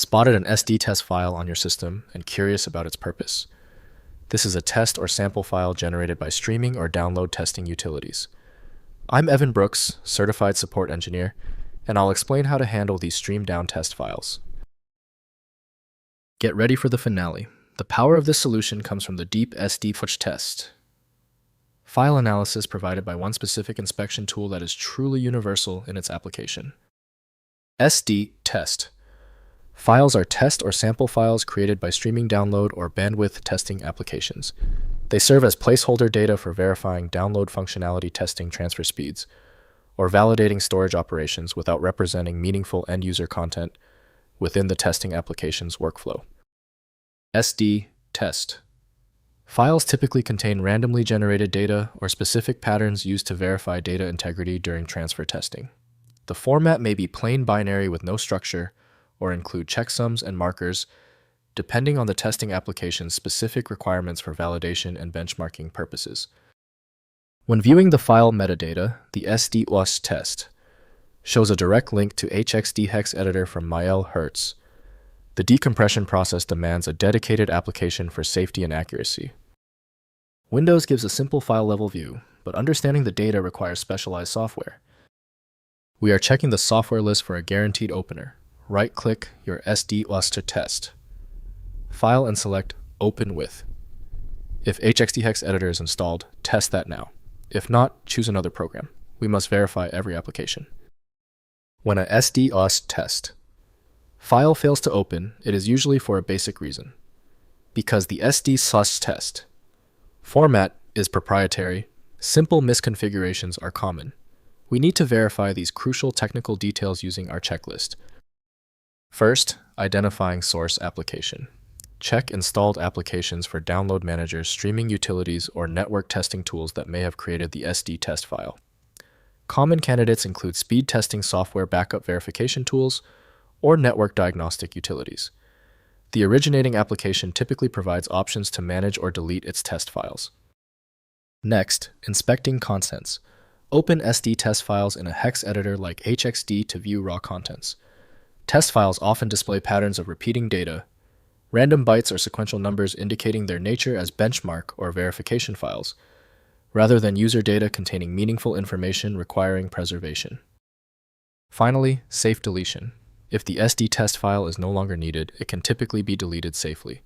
Spotted an SD test file on your system and curious about its purpose? This is a test or sample file generated by streaming or download testing utilities. I'm Evan Brooks, Certified Support Engineer, and I'll explain how to handle these StreamDown test files. Get ready for the finale. The power of this solution comes from the deep SD test. File analysis provided by one specific inspection tool that is truly universal in its application. SD test. Files are test or sample files created by streaming download or bandwidth testing applications. They serve as placeholder data for verifying download functionality testing transfer speeds, or validating storage operations without representing meaningful end-user content within the testing application's workflow. SD test. Files typically contain randomly generated data or specific patterns used to verify data integrity during transfer testing. The format may be plain binary with no structure, or include checksums and markers, depending on the testing application's specific requirements for validation and benchmarking purposes. When viewing the file metadata, the SD test shows a direct link to HXD hex editor from Maël Hörz. The decompression process demands a dedicated application for safety and accuracy. Windows gives a simple file-level view, but understanding the data requires specialized software. We are checking the software list for a guaranteed opener. Right-click your SD to test. File and select Open With. If HXD hex editor is installed, test that now. If not, choose another program. We must verify every application. When a SD test file fails to open, it is usually for a basic reason. Because the SD test format is proprietary, simple misconfigurations are common. We need to verify these crucial technical details using our checklist. First, identifying source application. Check installed applications for download managers, streaming utilities, or network testing tools that may have created the SD test file. Common candidates include speed testing software backup verification tools or network diagnostic utilities. The originating application typically provides options to manage or delete its test files. Next, inspecting contents. Open SD test files in a hex editor like HXD to view raw contents. Test files often display patterns of repeating data, random bytes or sequential numbers indicating their nature as benchmark or verification files, rather than user data containing meaningful information requiring preservation. Finally, safe deletion. If the SD test file is no longer needed, it can typically be deleted safely.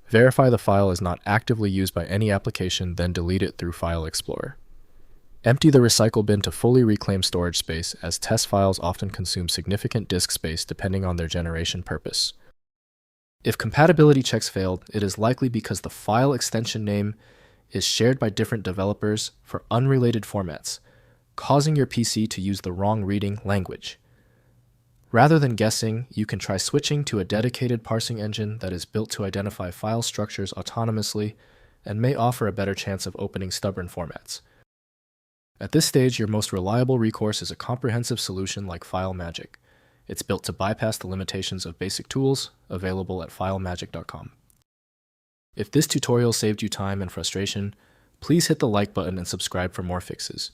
Verify the file is not actively used by any application, then delete it through File Explorer. Empty the recycle bin to fully reclaim storage space, as test files often consume significant disk space depending on their generation purpose. If compatibility checks failed, it is likely because the file extension name is shared by different developers for unrelated formats, causing your PC to use the wrong reading language. Rather than guessing, you can try switching to a dedicated parsing engine that is built to identify file structures autonomously and may offer a better chance of opening stubborn formats. At this stage, your most reliable recourse is a comprehensive solution like FileMagick. It's built to bypass the limitations of basic tools, available at filemagick.com. If this tutorial saved you time and frustration, please hit the like button and subscribe for more fixes.